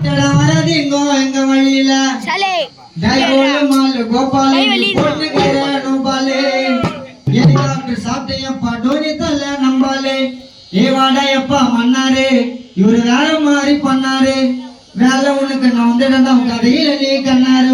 எங்க வழியில நம்பாலே மன்னாரு இவரு வேற மாதிரி பண்ணாரு வேலை உனக்கு நான் வந்து கதையில நீ கண்ணாரு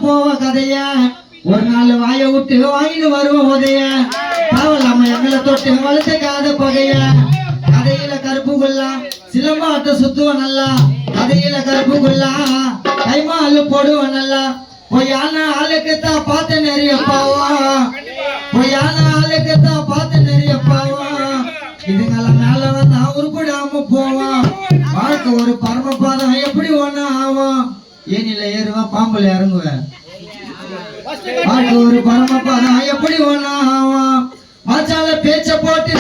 போவ கதைய ஒரு நாள் வாய விட்டு வாங்கிட்டு வருவோம் உதைய பாவலாம எங்களை தொட்டு வளர்த்துக்காத பகைய கதையில கருப்பு கொள்ளா சிலம்பாட்ட சுத்துவ நல்லா கதையில கருப்பு கொள்ளா கைமாலு போடுவ நல்லா பொய்யான ஆளுக்குத்தான் பார்த்து நிறைய பாவம் பொய்யான ஆளுக்குத்தான் பார்த்து நிறைய பாவம் இதுங்கெல்லாம் மேல வந்து உருப்படாம போவான் வாழ்க்கை ஒரு பரமபாதம் எப்படி ஒண்ணு ஆகும் ஏனில ஏறுவேன் பாம்புல இறங்குவேன் ஒரு பரமபாதம் எப்படி ஒண்ணு ஆகும் மச்சால பேச்ச போட்டு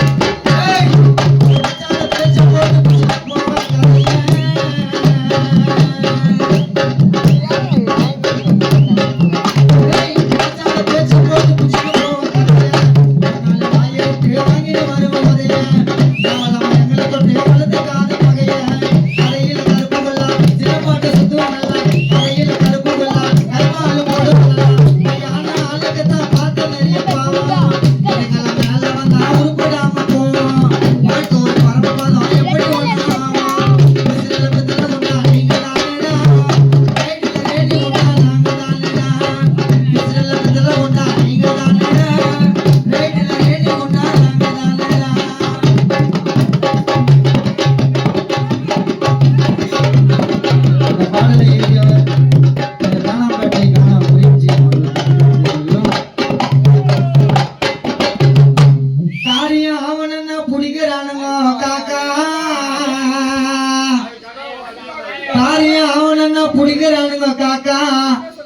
புடிக்கிறானுங்க காக்கா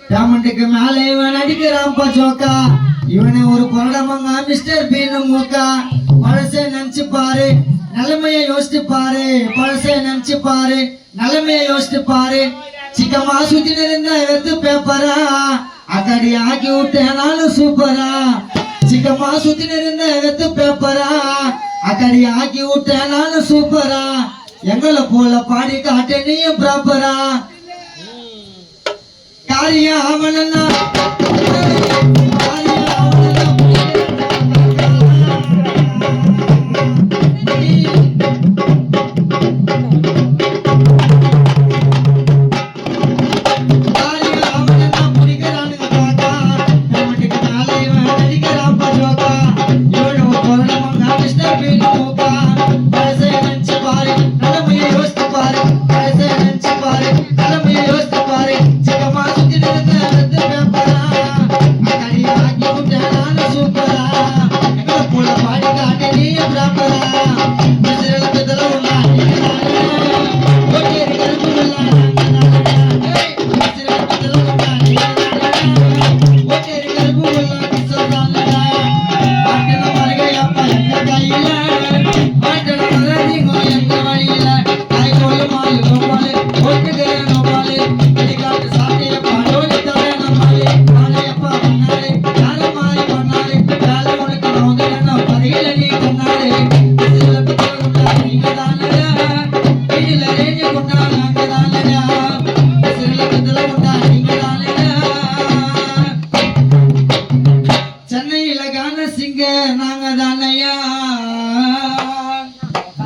ராமண்டுக்கு மேல இவன் அடிக்கிறான்பா ஜோக்கா இவனை ஒரு கொரடமங்க மிஸ்டர் பீனு மூக்கா பழசை நினைச்சு பாரு நிலைமைய யோசிச்சு பாரு பழசை நினைச்சு பாரு நிலைமைய யோசிச்சு பாரு சிக்கமா சுத்தின இருந்தா எடுத்து பேப்பரா அக்கடி ஆக்கி விட்டேனாலும் சூப்பரா சிக்கமா சுத்தின இருந்தா எடுத்து பேப்பரா அக்கடி ஆக்கி விட்டேனாலும் சூப்பரா எங்களை போல பாடி காட்ட நீயும் ப்ராப்பரா காரியா அவனா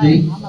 நன்றி.